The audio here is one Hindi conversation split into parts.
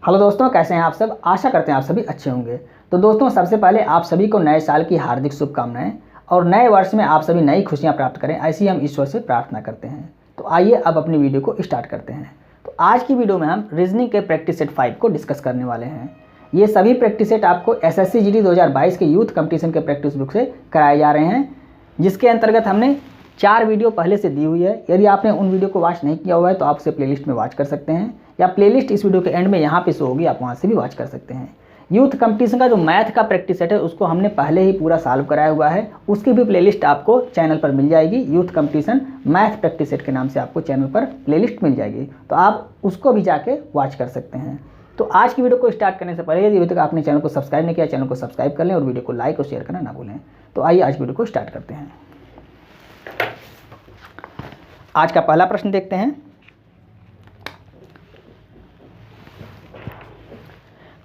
हेलो दोस्तों, कैसे हैं आप सब। आशा करते हैं आप सभी अच्छे होंगे। तो दोस्तों, सबसे पहले आप सभी को नए साल की हार्दिक शुभकामनाएं और नए वर्ष में आप सभी नई खुशियां प्राप्त करें, ऐसी हम ईश्वर से प्रार्थना करते हैं। तो आइए अब अपनी वीडियो को स्टार्ट करते हैं। तो आज की वीडियो में हम रीजनिंग के प्रैक्टिस सेट 5 को डिस्कस करने वाले हैं। ये सभी प्रैक्टिस सेट आपको SSC GD 2022 के यूथ कंपटीशन के प्रैक्टिस बुक से कराए जा रहे हैं, जिसके अंतर्गत हमने 4 वीडियो पहले से दी हुई है। यदि आपने उन वीडियो को वॉच नहीं किया हुआ है तो आप उसे प्लेलिस्ट में वॉच कर सकते हैं, या प्लेलिस्ट इस वीडियो के एंड में यहाँ पे शो होगी, आप वहाँ से भी वॉच कर सकते हैं। यूथ कंपटीशन का जो मैथ का प्रैक्टिस सेट है उसको हमने पहले ही पूरा सॉल्व कराया हुआ है, उसकी भी प्लेलिस्ट आपको चैनल पर मिल जाएगी। Youth competition math practice set के नाम से आपको चैनल पर प्लेलिस्ट मिल जाएगी, तो आप उसको भी जाके वॉच कर सकते हैं। तो आज की वीडियो को स्टार्ट करने से पहले यदि अभी तक आपने चैनल को सब्सक्राइब नहीं किया, चैनल को सब्सक्राइब कर लें और वीडियो को लाइक और शेयर करना ना भूलें। तो आइए आज वीडियो को स्टार्ट करते हैं। आज का पहला प्रश्न देखते हैं।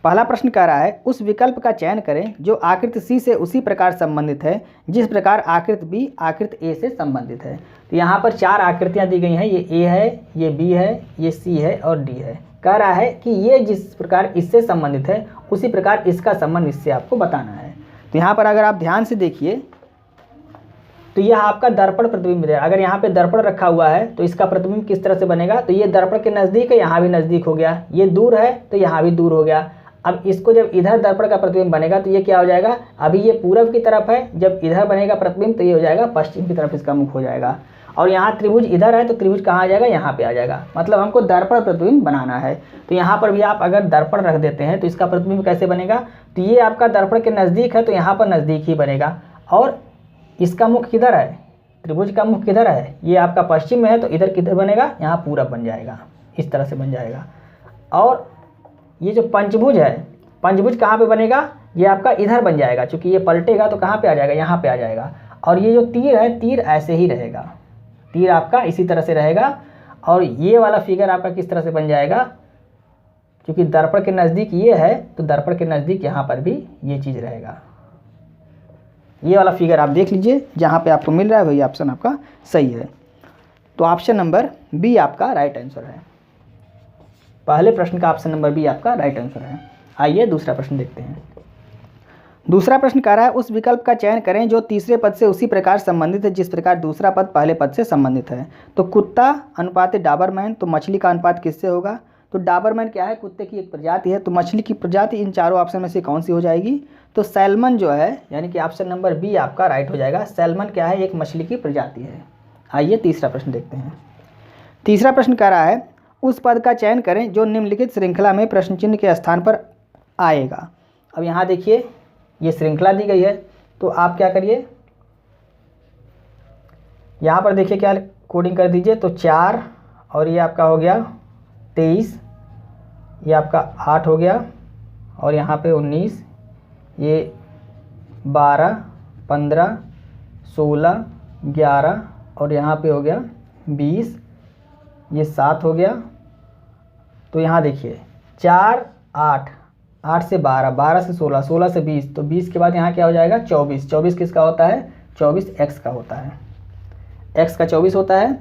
पहला प्रश्न कह रहा है, उस विकल्प का चयन करें जो आकृति C से उसी प्रकार संबंधित है जिस प्रकार आकृति B आकृति A से संबंधित है। तो यहाँ पर 4 आकृतियाँ दी गई हैं, ये A है, ये B है, ये C है और D है। कह रहा है कि ये जिस प्रकार इससे संबंधित है उसी प्रकार इसका संबंध इससे आपको बताना है। तो यहाँ पर अगर आप ध्यान से देखिए तो यह आपका दर्पण प्रतिबिंब है। अगर यहाँ पे दर्पण रखा हुआ है तो इसका प्रतिबिंब किस तरह से बनेगा, तो ये दर्पण के नज़दीक है, यहाँ भी नज़दीक हो गया, ये दूर है तो यहाँ भी दूर हो गया। अब इसको जब इधर दर्पण का प्रतिबिंब बनेगा तो ये क्या हो जाएगा, अभी ये पूरब की तरफ है, जब इधर बनेगा प्रतिबिंब तो ये हो जाएगा पश्चिम की तरफ इसका मुख हो जाएगा। और यहाँ त्रिभुज इधर है तो त्रिभुज कहाँ आ जाएगा, यहाँ पे आ जाएगा। मतलब हमको दर्पण प्रतिबिंब बनाना है। तो यहाँ पर भी आप अगर दर्पण रख देते हैं तो इसका प्रतिबिंब कैसे बनेगा, तो ये आपका दर्पण के नज़दीक है तो यहाँ पर नज़दीक ही बनेगा। और इसका मुख किधर है, त्रिभुज का मुख किधर है, ये आपका पश्चिम में है तो इधर किधर बनेगा, यहाँ पूरब बन जाएगा, इस तरह से बन जाएगा। और ये जो पंचभुज है, पंचभुज कहाँ पे बनेगा, ये आपका इधर बन जाएगा, क्योंकि ये पलटेगा तो कहाँ पे आ जाएगा, यहाँ पे आ जाएगा। और ये जो तीर है, तीर ऐसे ही रहेगा, तीर आपका इसी तरह से रहेगा। और ये वाला फिगर आपका किस तरह से बन जाएगा, क्योंकि दर्पण के नज़दीक ये है तो दर्पण के नज़दीक यहाँ पर भी ये चीज़ रहेगा। ये वाला फिगर आप देख लीजिए, जहाँ पे आपको मिल रहा है वही ऑप्शन आपका सही है। तो ऑप्शन नंबर बी आपका राइट आंसर है। पहले प्रश्न का ऑप्शन नंबर बी आपका राइट आंसर है। आइए दूसरा प्रश्न देखते हैं। दूसरा प्रश्न कह रहा है, उस विकल्प का चयन करें जो तीसरे पद से उसी प्रकार संबंधित है जिस प्रकार दूसरा पद पहले पद से संबंधित है। तो कुत्ता अनुपात डाबरमैन, तो मछली का अनुपात किससे होगा। तो डाबरमैन क्या है, कुत्ते की एक प्रजाति है, तो मछली की प्रजाति इन चारों ऑप्शन में से कौन सी हो जाएगी, तो सैल्मन जो है, यानी कि ऑप्शन नंबर बी आपका राइट हो जाएगा। सैल्मन क्या है, एक मछली की प्रजाति है। आइए तीसरा प्रश्न देखते हैं। तीसरा प्रश्न कह रहा है, उस पद का चयन करें जो निम्नलिखित श्रृंखला में प्रश्न चिन्ह के स्थान पर आएगा। अब यहाँ देखिए ये श्रृंखला दी गई है, तो आप क्या करिए, यहाँ पर देखिए क्या कोडिंग कर दीजिए। तो 4 और ये आपका हो गया 23, ये आपका 8 हो गया, और यहाँ पे 19, ये 12, 15, 16, 11 और यहाँ पे हो गया 20, ये 7 हो गया। तो यहाँ देखिए 4, 8, 8 से 12, 12 से 16, 16 से 20, तो 20 के बाद यहाँ क्या हो जाएगा 24। 24 किसका होता है, 24 x का होता है, x का 24 होता है।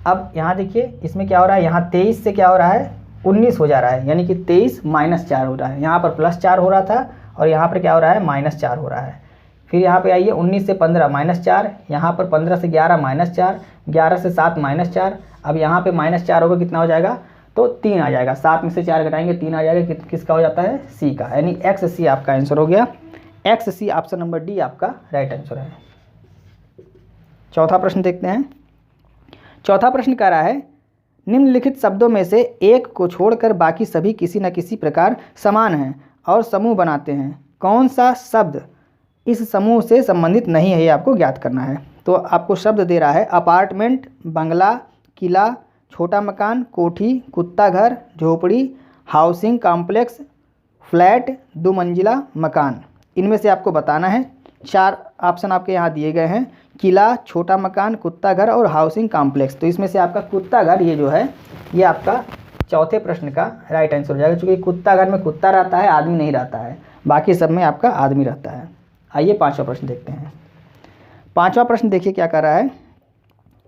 अब यहाँ देखिए इसमें क्या हो रहा है, यहाँ 23 से क्या हो रहा है 19 हो जा रहा है, यानी कि 23 - 4 हो रहा है। यहाँ पर +4 हो रहा था और यहाँ पर क्या हो रहा है -4 हो रहा है। फिर यहाँ पे आइए 19 से 15 -4, यहाँ पर 15 से 11 -4, 11 से 7 -4। अब यहाँ पे -4 होगा, कितना हो जाएगा, तो 3 आ जाएगा। 7 में से 4 घटाएंगे 3 आ जाएगा, किसका हो जाता है, सी का, यानी XC आपका आंसर हो गया। XC ऑप्शन नंबर डी आपका राइट आंसर है। चौथा प्रश्न देखते हैं। चौथा प्रश्न कह रहा है, निम्नलिखित शब्दों में से एक को छोड़कर बाकी सभी किसी न किसी प्रकार समान हैं और समूह बनाते हैं। कौन सा शब्द इस समूह से संबंधित नहीं है, ये आपको ज्ञात करना है। तो आपको शब्द दे रहा है, अपार्टमेंट, बंगला, किला, छोटा मकान, कोठी, कुत्ता घर, झोपड़ी, हाउसिंग कॉम्प्लेक्स, फ्लैट, 2 मंजिला मकान। इनमें से आपको बताना है। 4 ऑप्शन आपके यहाँ दिए गए हैं, किला, छोटा मकान, कुत्ता घर और हाउसिंग कॉम्प्लेक्स। तो इसमें से आपका कुत्ता घर ये जो है ये आपका चौथे प्रश्न का राइट आंसर हो जाएगा, क्योंकि कुत्ता घर में कुत्ता रहता है, आदमी नहीं रहता है, बाकी सब में आपका आदमी रहता है। आइए पांचवा प्रश्न देखते हैं। पांचवा प्रश्न देखिए क्या कर रहा है,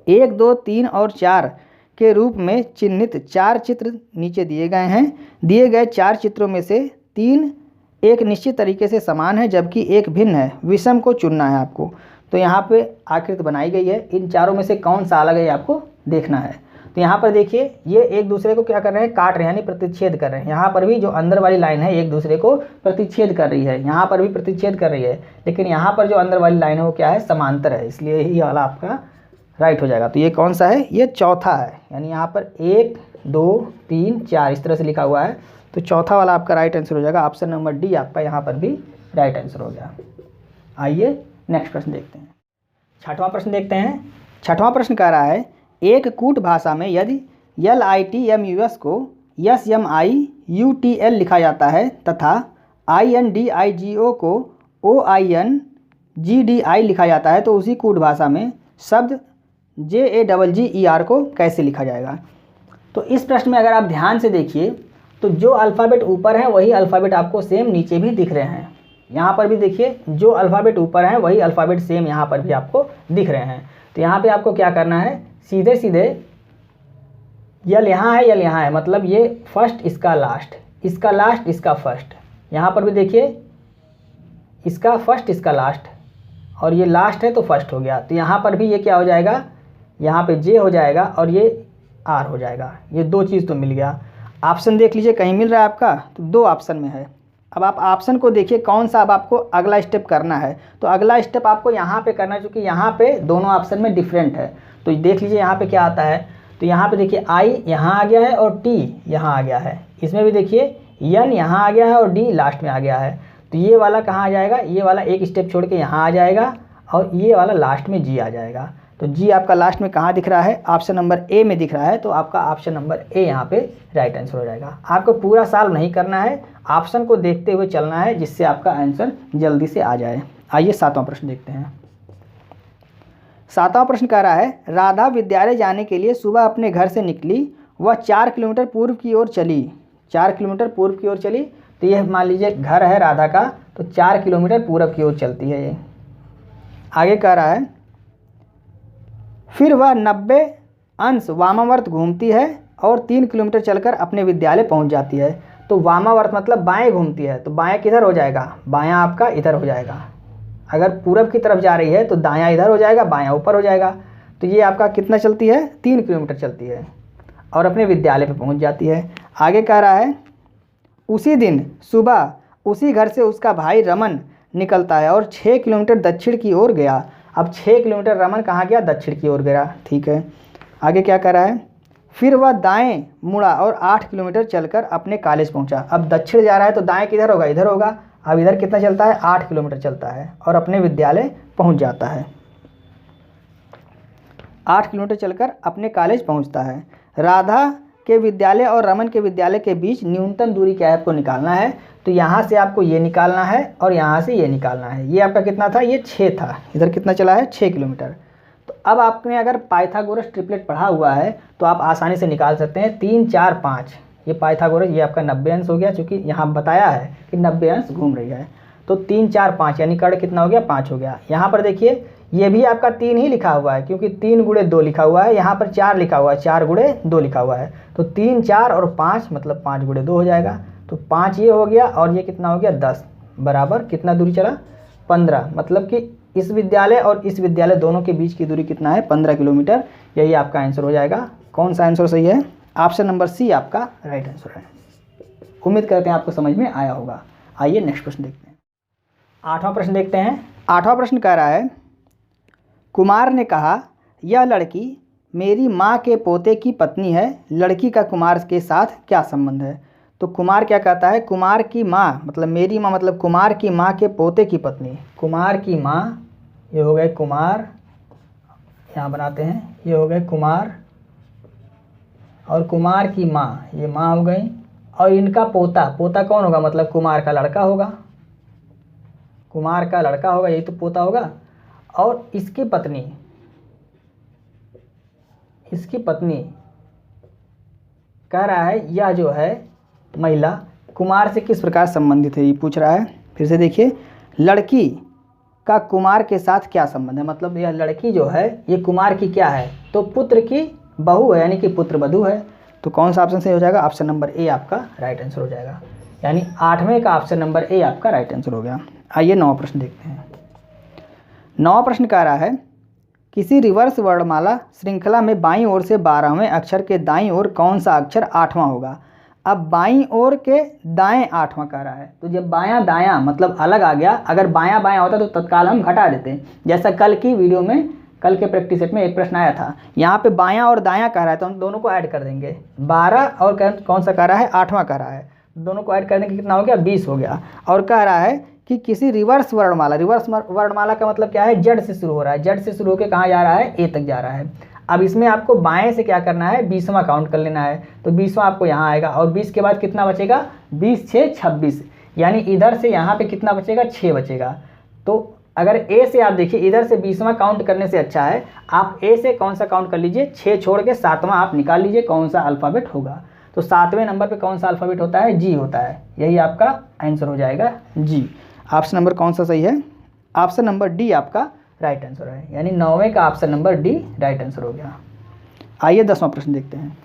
1, 2, 3 और 4 के रूप में चिन्हित 4 चित्र नीचे दिए गए हैं। दिए गए 4 चित्रों में से 3 एक निश्चित तरीके से समान है जबकि एक भिन्न है। विषम को चुनना है आपको। तो यहाँ पे आकृति बनाई गई है, इन चारों में से कौन सा अलग है ये आपको देखना है। तो यहाँ पर देखिए ये एक दूसरे को क्या कर रहे हैं, काट रहे हैं, यानी प्रतिच्छेद कर रहे हैं। यहाँ पर भी जो अंदर वाली लाइन है एक दूसरे को प्रतिच्छेद कर रही है, यहाँ पर भी प्रतिच्छेद कर रही है, लेकिन यहाँ पर जो अंदर वाली लाइन है वो क्या है, समांतर है, इसलिए ये वाला आपका राइट हो जाएगा। तो ये कौन सा है, ये चौथा है, यानी यहाँ पर 1 2 3 4 इस तरह से लिखा हुआ है। तो चौथा वाला आपका राइट आंसर हो जाएगा। ऑप्शन नंबर डी आपका यहाँ पर भी राइट आंसर हो गया। आइए नेक्स्ट प्रश्न देखते हैं। छठवां प्रश्न देखते हैं। छठवां प्रश्न कह रहा है एक कूट भाषा में यदि LITMUS को SMIUTL लिखा जाता है तथा INDIGO को OINGDI लिखा जाता है तो उसी कूट भाषा में शब्द JAGGER को कैसे लिखा जाएगा। तो इस प्रश्न में अगर आप ध्यान से देखिए तो जो अल्फ़ाबेट ऊपर है वही अल्फ़ाबेट आपको सेम नीचे भी दिख रहे हैं। यहाँ पर भी देखिए जो अल्फ़ाबेट ऊपर है वही अल्फ़ाबेट सेम यहाँ पर भी आपको दिख रहे हैं। तो यहाँ पे आपको क्या करना है, सीधे सीधे यल यहाँ है यल यहाँ है, मतलब ये फर्स्ट इसका लास्ट, इसका लास्ट इसका फर्स्ट। यहाँ पर भी देखिए इसका फर्स्ट इसका लास्ट और ये लास्ट है तो फर्स्ट हो गया। तो यहाँ पर भी ये क्या हो जाएगा, यहाँ पे जे हो जाएगा और ये आर हो जाएगा। ये 2 चीज़ तो मिल गया। ऑप्शन देख लीजिए कहीं मिल रहा है आपका, तो 2 ऑप्शन में है। अब आप ऑप्शन को देखिए कौन सा अब आपको अगला स्टेप करना है। तो अगला स्टेप आपको यहाँ पे करना है, क्योंकि यहाँ पे दोनों ऑप्शन में डिफरेंट है। तो देख लीजिए यहाँ पे क्या आता है। तो यहाँ पे देखिए आई यहाँ आ गया है और टी यहाँ आ गया है। इसमें भी देखिए एन यहाँ आ गया है और डी लास्ट में आ गया है। तो ये वाला कहाँ आ जाएगा, ये वाला एक स्टेप छोड़ के यहाँ आ जाएगा और ये वाला लास्ट में जी आ जाएगा। तो जी आपका लास्ट में कहाँ दिख रहा है, ऑप्शन नंबर ए में दिख रहा है। तो आपका ऑप्शन नंबर ए यहाँ पे राइट आंसर हो जाएगा। आपको पूरा सॉल्व नहीं करना है, ऑप्शन को देखते हुए चलना है जिससे आपका आंसर जल्दी से आ जाए। आइए 7वां प्रश्न देखते हैं। 7वां प्रश्न कह रहा है राधा विद्यालय जाने के लिए सुबह अपने घर से निकली, वह 4 किलोमीटर पूर्व की ओर चली। 4 किलोमीटर पूर्व की ओर चली, तो यह मान लीजिए घर है राधा का, तो 4 किलोमीटर पूर्व की ओर चलती है ये। आगे कह रहा है फिर वह 90 अंश वामावर्त घूमती है और 3 किलोमीटर चलकर अपने विद्यालय पहुंच जाती है। तो वामावर्त मतलब बाएं घूमती है, तो बाएं किधर हो जाएगा, बायां आपका इधर हो जाएगा। अगर पूरब की तरफ जा रही है तो दायां इधर हो जाएगा, बायां ऊपर हो जाएगा। तो ये आपका कितना चलती है, 3 किलोमीटर चलती है और अपने विद्यालय पे पहुंच जाती है। आगे कह रहा है उसी दिन सुबह उसी घर से उसका भाई रमन निकलता है और 6 किलोमीटर दक्षिण की ओर गया। अब 6 किलोमीटर रमन कहाँ गया, दक्षिण की ओर गया। ठीक है, आगे क्या कह रहा है फिर वह दाएं मुड़ा और 8 किलोमीटर चलकर अपने कॉलेज पहुंचा। अब दक्षिण जा रहा है तो दाएं किधर होगा, इधर होगा। अब इधर कितना चलता है, 8 किलोमीटर चलता है और अपने विद्यालय पहुंच जाता है। 8 किलोमीटर चलकर अपने कॉलेज पहुंचता है। राधा के विद्यालय और रमन के विद्यालय के बीच न्यूनतम दूरी क्या है आपको निकालना है। तो यहाँ से आपको ये निकालना है और यहाँ से ये निकालना है। ये आपका कितना था, ये 6 था, इधर कितना चला है 6 किलोमीटर। तो अब आपने अगर पाइथागोरस ट्रिपलेट पढ़ा हुआ है तो आप आसानी से निकाल सकते हैं। 3 4 5 ये पाइथागोरस, ये आपका 90 अंश हो गया, क्योंकि यहाँ बताया है कि 90 अंश घूम रही है। तो 3 4 5 यानी कर्ण कितना हो गया, 5 हो गया। यहाँ पर देखिए ये भी आपका 3 ही लिखा हुआ है, क्योंकि 3 गुणे 2 लिखा हुआ है। यहाँ पर 4 लिखा हुआ है, 4 गुणे 2 लिखा हुआ है। तो 3 4 और 5 मतलब 5 गुणे 2 हो जाएगा। तो 5 ये हो गया और ये कितना हो गया 10, बराबर कितना दूरी चला 15। मतलब कि इस विद्यालय और इस विद्यालय दोनों के बीच की दूरी कितना है, 15 किलोमीटर। यही आपका आंसर हो जाएगा। कौन सा आंसर सही है, ऑप्शन नंबर सी आपका राइट आंसर है। उम्मीद करते हैं आपको समझ में आया होगा। आइए नेक्स्ट प्रश्न देखते हैं। 8वां प्रश्न देखते हैं। 8वां प्रश्न कह रहा है कुमार ने कहा यह लड़की मेरी माँ के पोते की पत्नी है, लड़की का कुमार के साथ क्या संबंध है। तो कुमार क्या कहता है, कुमार की माँ मतलब मेरी माँ मतलब कुमार की माँ के पोते की पत्नी। कुमार की माँ, ये हो गए कुमार, यहाँ बनाते हैं, ये हो गए कुमार और कुमार की माँ, ये माँ हो गई। और इनका पोता, पोता कौन होगा, मतलब कुमार का लड़का होगा, कुमार का लड़का होगा, यही तो पोता होगा। और इसकी पत्नी, इसकी पत्नी कह रहा है यह जो है महिला कुमार से किस प्रकार संबंधित है, ये पूछ रहा है। फिर से देखिए, लड़की का कुमार के साथ क्या संबंध है, मतलब यह लड़की जो है ये कुमार की क्या है, तो पुत्र की बहू है यानी कि पुत्र वधू है। तो कौन सा ऑप्शन सही हो जाएगा? ऑप्शन नंबर ए आपका राइट आंसर हो जाएगा, यानी 8वें का ऑप्शन नंबर ए आपका राइट आंसर हो गया। आइए 9वां प्रश्न देखते हैं। 9वां प्रश्न कह रहा है किसी रिवर्स वर्णमाला श्रृंखला में बाईं ओर से 12वें अक्षर के दाईं ओर कौन सा अक्षर 8वां होगा? अब बाईं ओर के दाएं 8वां कह रहा है, तो जब बायां दायां मतलब अलग आ गया, अगर बायां बायां होता तो तत्काल हम घटा देते, जैसा कल की वीडियो में, कल के प्रैक्टिस सेट में एक प्रश्न आया था। यहाँ पे बायां और दायां कह रहा है तो हम दोनों को ऐड कर देंगे। 12 और कौन सा कह रहा है? 8वां कह रहा है, दोनों को ऐड करने के कितना हो गया? 20 हो गया। और कह रहा है कि किसी रिवर्स वर्णमाला, रिवर्स वर्णमाला का मतलब क्या है? जड़ से शुरू हो रहा है, जड़ से शुरू होकर कहाँ जा रहा है? ए तक जा रहा है। अब इसमें आपको बाएं से क्या करना है? 20वां काउंट कर लेना है, तो 20वां आपको यहाँ आएगा और 20 के बाद कितना बचेगा? 20 6 26, यानी इधर से यहाँ पे कितना बचेगा? 6 बचेगा। तो अगर ए से आप देखिए, इधर से 20वां काउंट करने से अच्छा है आप ए से कौन सा काउंट कर लीजिए? 6 छोड़ के 7वां आप निकाल लीजिए कौन सा अल्फ़ाबेट होगा। तो 7वें नंबर पे कौन सा अल्फ़ाबेट होता है? जी होता है, यही आपका आंसर हो जाएगा जी। ऑप्शन नंबर कौन सा सही है? ऑप्शन नंबर डी आपका राइट आंसर है, यानी 9वें का option number D right answer हो गया। आइए 10वां प्रश्न देखते हैं।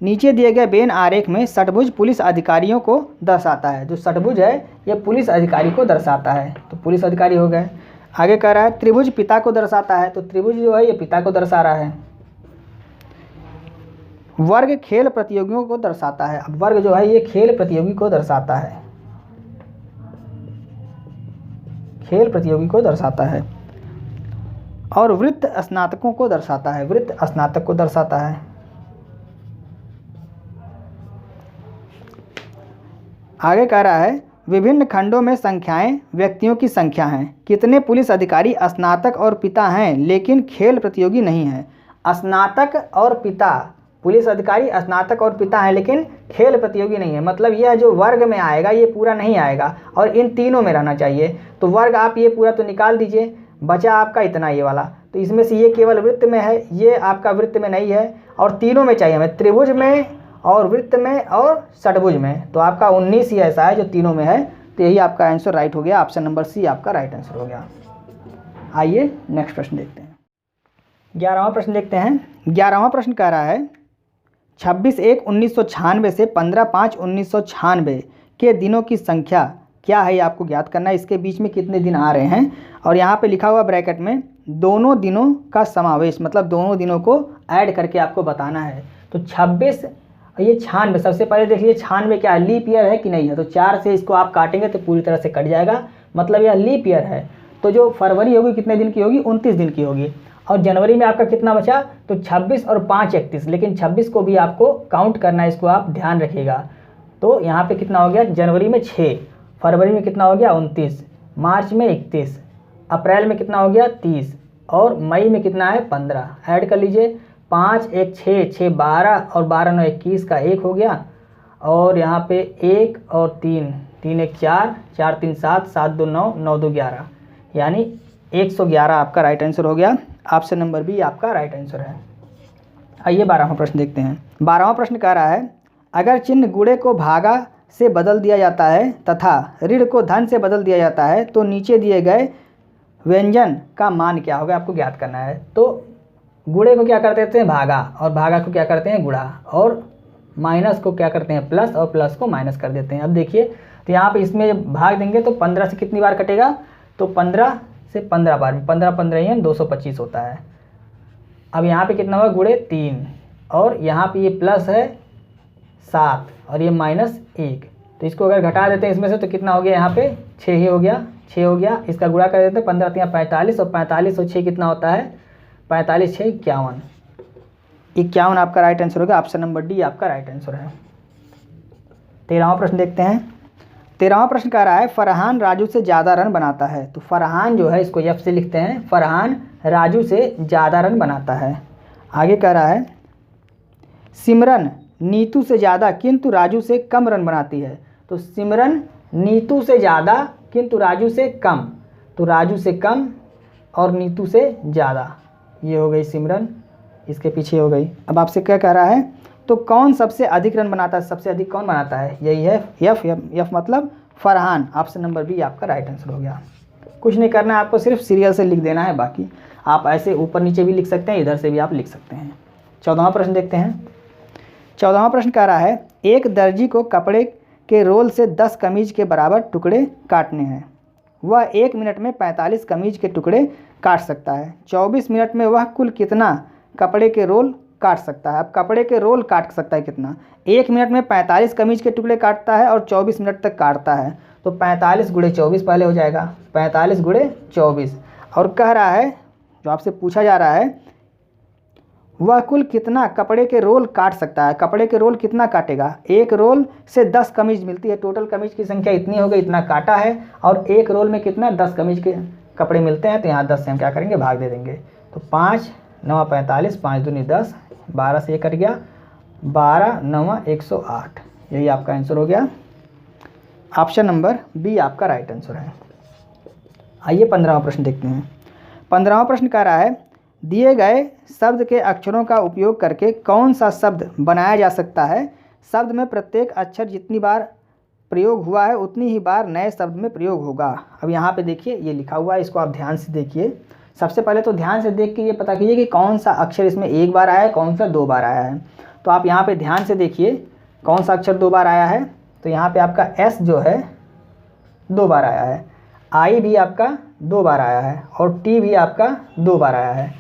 नीचे दिए गए वेन आरेख में षटभुज पुलिस अधिकारियों को दर्शाता है। जो षटभुज है ये पुलिस अधिकारी को दर्शाता है, तो पुलिस अधिकारी हो गए। आगे कह रहा है त्रिभुज पिता को दर्शाता है, तो त्रिभुज जो है ये पिता को दर्शा रहा है। वर्ग खेल प्रतियोगियों को दर्शाता है, अब वर्ग जो है ये खेल प्रतियोगी को दर्शाता है, खेल प्रतियोगी को दर्शाता है। और वृत्त स्नातकों को दर्शाता है, वृत्त स्नातक को दर्शाता है। आगे कह रहा है विभिन्न खंडों में संख्याएं व्यक्तियों की संख्या हैं, कितने पुलिस अधिकारी स्नातक और पिता हैं लेकिन खेल प्रतियोगी नहीं हैं? स्नातक और पिता, पुलिस अधिकारी स्नातक और पिता हैं लेकिन खेल प्रतियोगी नहीं है, मतलब यह जो वर्ग में आएगा ये पूरा नहीं आएगा और इन तीनों में रहना चाहिए। तो वर्ग आप ये पूरा तो निकाल दीजिए, बचा आपका इतना ये वाला, तो इसमें से ये केवल वृत्त में है, ये आपका वृत्त में नहीं है और तीनों में चाहिए हमें, त्रिभुज में और वृत्त में और षटभुज में। तो आपका 19 ही ऐसा है जो तीनों में है, तो यही आपका आंसर राइट हो गया, ऑप्शन नंबर सी आपका राइट आंसर हो गया। आइए नेक्स्ट प्रश्न देखते हैं। 11वां प्रश्न देखते हैं। 11वां प्रश्न कह रहा है 26/1/1996 से 15/5/1996 के दिनों की संख्या क्या है, ये आपको ज्ञात करना है। इसके बीच में कितने दिन आ रहे हैं और यहाँ पे लिखा हुआ ब्रैकेट में दोनों दिनों का समावेश, मतलब दोनों दिनों को ऐड करके आपको बताना है। तो 26 ये 96, सबसे पहले देख लीजिए 96 क्या है? लीप ईयर है कि नहीं है? तो 4 से इसको आप काटेंगे तो पूरी तरह से कट जाएगा, मतलब यह लीप ईयर है। तो जो फरवरी होगी कितने दिन की होगी? 29 दिन की होगी। और जनवरी में आपका कितना बचा? तो 26 और 5 31, लेकिन 26 को भी आपको काउंट करना है, इसको आप ध्यान रखिएगा। तो यहाँ पे कितना हो गया? जनवरी में 6, फरवरी में कितना हो गया? 29, मार्च में 31, अप्रैल में कितना हो गया? 30 और मई में कितना है? 15। ऐड कर लीजिए, 5 1 6 6 12 और 12 9 21 का 1 हो गया। और यहाँ पे 1 और 3 3 1 4 4 3 7 7 2 9 9 2 11, यानी 111 आपका राइट आंसर हो गया। ऑप्शन नंबर बी आपका राइट आंसर है। आइए 12वां प्रश्न देखते हैं। 12वां प्रश्न कह रहा है अगर चिन्ह गुणे को भागा से बदल दिया जाता है तथा ऋण को धन से बदल दिया जाता है तो नीचे दिए गए व्यंजन का मान क्या होगा, आपको ज्ञात करना है। तो गुणे को क्या कर देते हैं? भागा, और भागा को क्या करते हैं? गुणा, और माइनस को क्या करते हैं? प्लस, और प्लस को माइनस कर देते हैं। अब देखिए तो यहाँ पे इसमें जब भाग देंगे तो 15 से कितनी बार कटेगा? तो 15 से 15 बार, 15 15 225 होता है। अब यहाँ पे कितना होगा? गुणे 3, और यहाँ पे ये प्लस है 7 और ये माइनस 1, तो इसको अगर घटा देते हैं इसमें से तो कितना हो गया? यहाँ पे 6 ही हो गया, 6 हो गया। इसका गुणा कर देते हैं, 15 3 45 और 45 और 6 कितना होता है? 45 6 51, 51 आपका राइट आंसर होगा। ऑप्शन नंबर डी आपका राइट आंसर है। 13वां प्रश्न देखते हैं। 13वां प्रश्न कह रहा है फरहान राजू से ज़्यादा रन बनाता है। तो फरहान जो है इसको एफ से लिखते हैं, फरहान राजू से ज़्यादा रन बनाता है। आगे कह रहा है सिमरन नीतू से ज़्यादा किंतु राजू से कम रन बनाती है। तो सिमरन नीतू से ज़्यादा किंतु राजू से कम, तो राजू से कम और नीतू से ज़्यादा, ये हो गई सिमरन, इसके पीछे हो गई। अब आपसे क्या कह रहा है? तो कौन सबसे अधिक रन बनाता है? सबसे अधिक कौन बनाता है? यही है एफ, एफ मतलब फरहान। ऑप्शन नंबर बी आपका राइट आंसर हो गया। कुछ नहीं करना है आपको, सिर्फ सीरियल से लिख देना है बाकी। आप ऐसे ऊपर नीचे भी लिख सकते हैं, इधर से भी आप लिख सकते हैं। 14वां प्रश्न देखते हैं। 14वां प्रश्न कह रहा है एक दर्जी को कपड़े के रोल से 10 कमीज के बराबर टुकड़े काटने हैं। वह 1 मिनट में 45 कमीज के टुकड़े काट सकता है। 24 मिनट में वह कुल कितना कपड़े के रोल काट सकता है। अब कपड़े के रोल काट सकता है कितना, 1 मिनट में 45 कमीज के टुकड़े काटता है और 24 मिनट तक काटता है, तो 45 गुणे 24 पहले हो जाएगा, 45 गुणे 24। और कह रहा है, जो आपसे पूछा जा रहा है, वह कुल कितना कपड़े के रोल काट सकता है। कपड़े के रोल कितना काटेगा, एक रोल से 10 कमीज मिलती है, टोटल कमीज की संख्या इतनी हो गई, इतना काटा है, और एक रोल में कितना 10 कमीज के कपड़े मिलते हैं, तो यहाँ 10 से हम क्या करेंगे, भाग दे देंगे। तो 5 9 45, 5 दूनी 10, 12 से ये कट गया, 12 9 108, यही आपका आंसर हो गया। ऑप्शन नंबर बी आपका राइट आंसर है। आइए 15वां प्रश्न देखते हैं। 15वां प्रश्न कह रहा है दिए गए शब्द के अक्षरों का उपयोग करके कौन सा शब्द बनाया जा सकता है। शब्द में प्रत्येक अक्षर जितनी बार प्रयोग हुआ है उतनी ही बार नए शब्द में प्रयोग होगा। अब यहाँ पे देखिए ये लिखा हुआ है, इसको आप ध्यान से देखिए। सबसे पहले तो ध्यान से देख के ये पता कीजिए कि कौन सा अक्षर इसमें एक बार आया है, कौन सा 2 बार आया है। तो आप यहाँ पे ध्यान से देखिए कौन सा अक्षर 2 बार आया है। तो यहाँ पे आपका एस जो है 2 बार आया है, आई भी आपका 2 बार आया है, और टी भी आपका 2 बार आया है,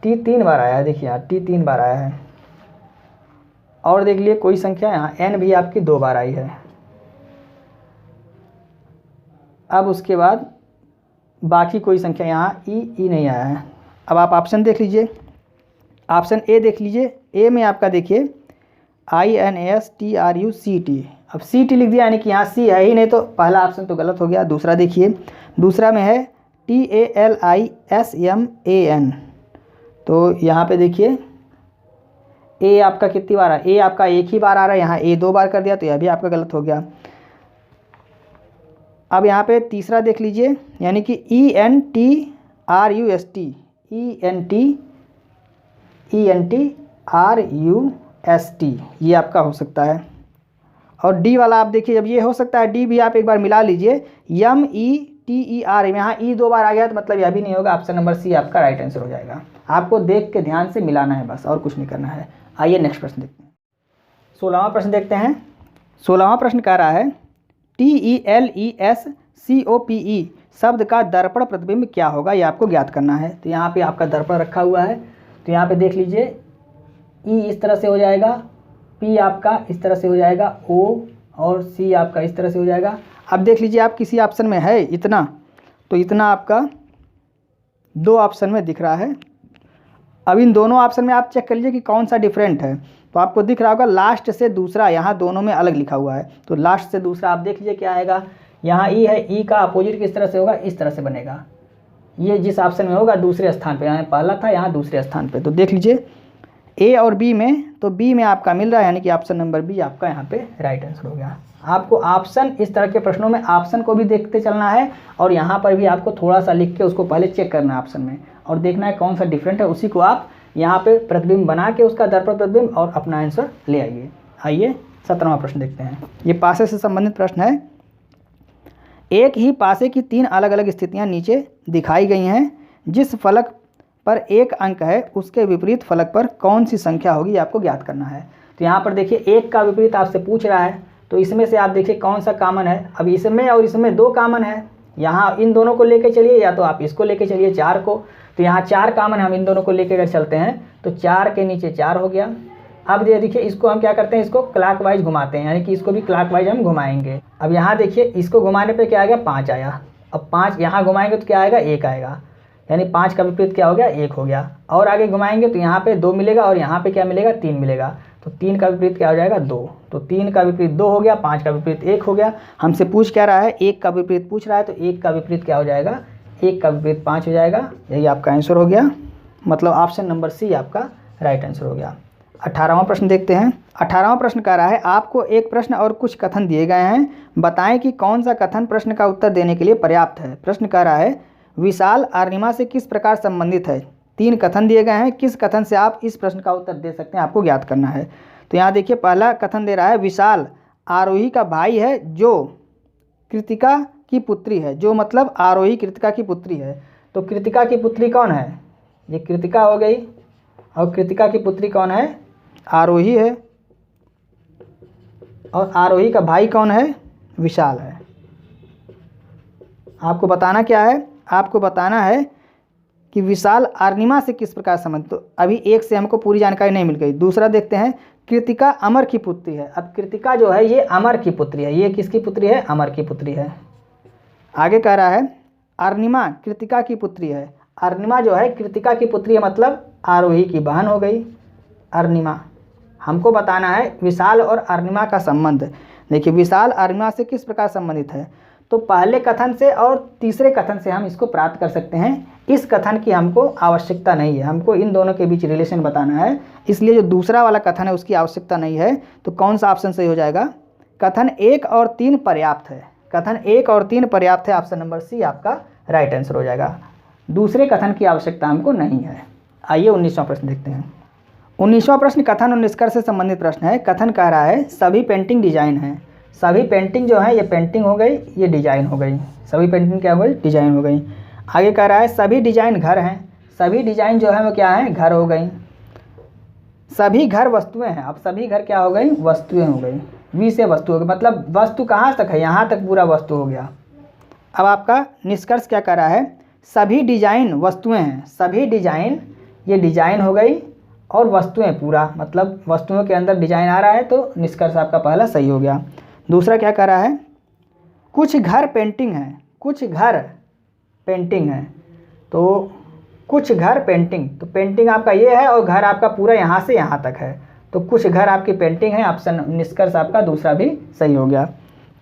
टी 3 बार आया है। देखिए यहाँ टी 3 बार आया है। और देख लिए कोई संख्या यहाँ एन भी आपकी 2 बार आई है। अब उसके बाद बाकी कोई संख्या यहाँ ई नहीं आया है। अब आप ऑप्शन देख लीजिए, ऑप्शन ए देख लीजिए। ए में आपका देखिए INSTRUCT, अब CT लिख दिया, यानी कि यहाँ सी है ही नहीं, तो पहला ऑप्शन तो गलत हो गया। दूसरा देखिए, दूसरा में है TALISMAN, तो यहाँ पे देखिए ए आपका कितनी बार है, ए आपका एक ही बार आ रहा है, यहाँ ए 2 बार कर दिया, तो यह भी आपका गलत हो गया। अब यहाँ पे तीसरा देख लीजिए, यानी कि ENTRUST, ये आपका हो सकता है। और डी वाला आप देखिए, जब ये हो सकता है, डी भी आप एक बार मिला लीजिए, METER, यहाँ ई 2 बार आ गया, तो मतलब यह भी नहीं होगा। ऑप्शन नंबर सी आपका राइट आंसर हो जाएगा। आपको देख के ध्यान से मिलाना है बस, और कुछ नहीं करना है। आइए नेक्स्ट प्रश्न देखते हैं। 16वां प्रश्न देखते हैं। 16वां प्रश्न कह रहा है TELESCOPE शब्द का दर्पण प्रतिबिंब क्या होगा, ये आपको ज्ञात करना है। तो यहाँ पे आपका दर्पण रखा हुआ है, तो यहाँ पे देख लीजिए, ई इस तरह से हो जाएगा, पी आपका इस तरह से हो जाएगा, ओ और सी आपका इस तरह से हो जाएगा। अब देख लीजिए, आप किसी ऑप्शन में है इतना, तो इतना आपका 2 ऑप्शन में दिख रहा है। अब इन दोनों ऑप्शन में आप चेक कर लीजिए कि कौन सा डिफरेंट है। तो आपको दिख रहा होगा लास्ट से दूसरा, यहाँ दोनों में अलग लिखा हुआ है, तो लास्ट से दूसरा आप देख लीजिए क्या आएगा। यहाँ ई है, ई का अपोजिट किस तरह से होगा, इस तरह से बनेगा। ये जिस ऑप्शन में होगा दूसरे स्थान पे, यहाँ पहला था, यहाँ दूसरे स्थान पे। तो देख लीजिए ए और बी में, तो बी में आपका मिल रहा है, यानी कि ऑप्शन नंबर बी आपका यहाँ पे राइट आंसर हो गया। आपको ऑप्शन, इस तरह के प्रश्नों में ऑप्शन को भी देखते चलना है, और यहाँ पर भी आपको थोड़ा सा लिख के उसको पहले चेक करना है ऑप्शन में, और देखना है कौन सा डिफरेंट है, उसी को आप यहाँ पे प्रतिबिंब बना के उसका दर्पण प्रतिबिंब और अपना आंसर ले आइए। आइए 17वां प्रश्न देखते हैं। ये पासे से संबंधित प्रश्न है। एक ही पासे की 3 अलग अलग स्थितियाँ नीचे दिखाई गई हैं। जिस फलक पर 1 अंक है उसके विपरीत फलक पर कौन सी संख्या होगी, आपको ज्ञात करना है। तो यहाँ पर देखिए 1 का विपरीत आपसे पूछ रहा है, तो इसमें से आप देखिए कौन सा कॉमन है। अब इसमें और इसमें 2 कॉमन है, यहाँ इन दोनों को लेके चलिए, या तो आप इसको लेके चलिए 4 को। तो यहाँ 4 कॉमन है, हम इन दोनों को लेके अगर चलते हैं तो 4 के नीचे 4 हो गया। अब ये देखिए, इसको हम क्या करते हैं, इसको क्लॉकवाइज घुमाते हैं, यानी कि इसको भी क्लॉकवाइज हम घुमाएंगे। अब यहाँ देखिए, इसको घुमाने पे क्या आएगा, 5 आया। अब 5 यहाँ घुमाएंगे तो क्या आएगा, 1 आएगा, यानी 5 का विपरीत क्या हो गया, 1 हो गया। और आगे घुमाएंगे तो यहाँ पे 2 मिलेगा, और यहाँ पे क्या मिलेगा, 3 मिलेगा। तो 3 का विपरीत क्या हो जाएगा, 2। तो 3 का विपरीत 2 हो गया, 5 का विपरीत 1 हो गया। हमसे पूछ क्या रहा है, 1 का विपरीत पूछ रहा है, तो 1 का विपरीत क्या हो जाएगा, 1 का विपरीत 5 हो जाएगा। यही आपका आंसर हो गया, मतलब ऑप्शन नंबर सी आपका राइट आंसर हो गया। 18वां प्रश्न देखते हैं। 18वां प्रश्न कह रहा है आपको एक प्रश्न और कुछ कथन दिए गए हैं, बताएं कि कौन सा कथन प्रश्न का उत्तर देने के लिए पर्याप्त है। प्रश्न कह रहा है विशाल अरुणिमा से किस प्रकार संबंधित है। 3 कथन दिए गए हैं, किस कथन से आप इस प्रश्न का उत्तर दे सकते हैं, आपको ज्ञात करना है। तो यहाँ देखिए, पहला कथन दे रहा है विशाल आरोही का भाई है जो कृतिका की पुत्री है, जो मतलब आरोही कृतिका की पुत्री है। तो कृतिका की पुत्री कौन है? ये कृतिका हो गई, और कृतिका की पुत्री कौन है? आरोही है, और आरोही का भाई कौन है? विशाल है। आपको बताना क्या है? आपको बताना है कि विशाल अरुणिमा से किस प्रकार संबंधित। तो अभी एक से हमको पूरी जानकारी नहीं मिल गई। दूसरा देखते हैं, कृतिका अमर की पुत्री है। अब कृतिका जो है ये अमर की पुत्री है। ये किसकी पुत्री है? अमर की पुत्री है। आगे कह रहा है अरुणिमा कृतिका की पुत्री है। अरुणिमा जो है कृतिका की पुत्री है, मतलब आरोही की बहन हो गई अरुणिमा। हमको बताना है विशाल और अरुणिमा का संबंध। देखिए विशाल अरुणिमा से किस प्रकार संबंधित है, तो पहले कथन से और तीसरे कथन से हम इसको प्राप्त कर सकते हैं। इस कथन की हमको आवश्यकता नहीं है, हमको इन दोनों के बीच रिलेशन बताना है, इसलिए जो दूसरा वाला कथन है उसकी आवश्यकता नहीं है। तो कौन सा ऑप्शन सही हो जाएगा? कथन 1 और 3 पर्याप्त है। कथन 1 और 3 पर्याप्त है, ऑप्शन नंबर सी आपका राइट आंसर हो जाएगा। दूसरे कथन की आवश्यकता हमको नहीं है। आइए 19वां प्रश्न देखते हैं। 19वां प्रश्न कथन और निष्कर्ष से संबंधित प्रश्न है। कथन कह रहा है सभी पेंटिंग डिजाइन है। सभी पेंटिंग जो है ये पेंटिंग हो गई, ये डिजाइन हो गई। सभी पेंटिंग क्या हो गई? डिजाइन हो गई। आगे कह रहा है सभी डिजाइन घर हैं। सभी डिजाइन जो है वो क्या है? घर हो गई। सभी घर वस्तुएं हैं। अब सभी घर क्या हो गई? वस्तुएं हो गई। वी से वस्तु हो गई, मतलब वस्तु कहाँ तक है? यहाँ तक पूरा वस्तु हो गया। अब आपका निष्कर्ष क्या कह रहा है? सभी डिजाइन वस्तुएं हैं। सभी डिजाइन, ये डिजाइन हो गई, और वस्तुएं पूरा, मतलब वस्तुओं के अंदर डिजाइन आ रहा है, तो निष्कर्ष आपका पहला सही हो गया। दूसरा क्या कह रहा है? कुछ घर पेंटिंग है। कुछ घर पेंटिंग है, तो कुछ घर पेंटिंग, तो पेंटिंग आपका ये है और घर आपका पूरा यहाँ से यहाँ तक है, तो कुछ घर आपकी पेंटिंग है। ऑप्शन निष्कर्ष आपका दूसरा भी सही हो गया।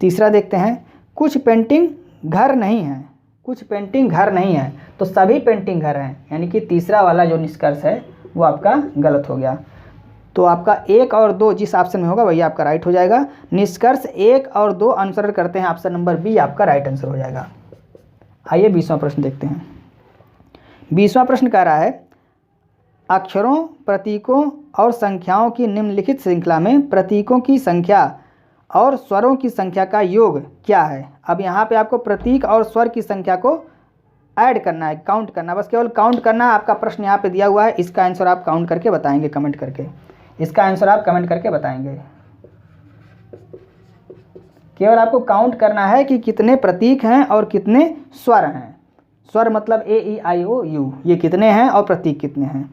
तीसरा देखते हैं, कुछ पेंटिंग घर नहीं है। कुछ पेंटिंग घर नहीं है, तो सभी पेंटिंग घर हैं, यानी कि तीसरा वाला जो निष्कर्ष है वो आपका गलत हो गया। तो आपका 1 और 2 जिस ऑप्शन में होगा वही आपका राइट हो जाएगा। निष्कर्ष 1 और 2 अनुसरण करते हैं, ऑप्शन नंबर बी आपका राइट आंसर हो जाएगा। आइए 20वां प्रश्न देखते हैं। 20वां प्रश्न कह रहा है अक्षरों, प्रतीकों और संख्याओं की निम्नलिखित श्रृंखला में प्रतीकों की संख्या और स्वरों की संख्या का योग क्या है? अब यहाँ पे आपको प्रतीक और स्वर की संख्या को ऐड करना है, काउंट करना, बस केवल काउंट करना है। आपका प्रश्न यहाँ पे दिया हुआ है, इसका आंसर आप काउंट करके बताएंगे, कमेंट करके। इसका आंसर आप कमेंट करके बताएंगे। केवल आपको काउंट करना है कि कितने प्रतीक हैं और कितने स्वर हैं। स्वर मतलब ए ई आई ओ यू, ये कितने हैं और प्रतीक कितने हैं।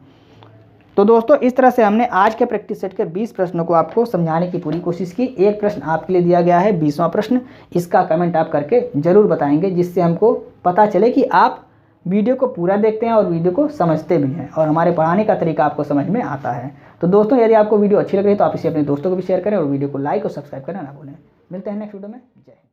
तो दोस्तों इस तरह से हमने आज के प्रैक्टिस सेट के 20 प्रश्नों को आपको समझाने की पूरी कोशिश की। एक प्रश्न आपके लिए दिया गया है 20वां प्रश्न, इसका कमेंट आप करके ज़रूर बताएंगे, जिससे हमको पता चले कि आप वीडियो को पूरा देखते हैं और वीडियो को समझते भी हैं और हमारे पढ़ाने का तरीका आपको समझ में आता है। तो दोस्तों यदि आपको वीडियो अच्छी लग रही है तो आप इसे अपने दोस्तों को भी शेयर करें और वीडियो को लाइक और सब्सक्राइब करना ना भूलें। मिलते हैं नेक्स्ट वीडियो में। जय हिंद।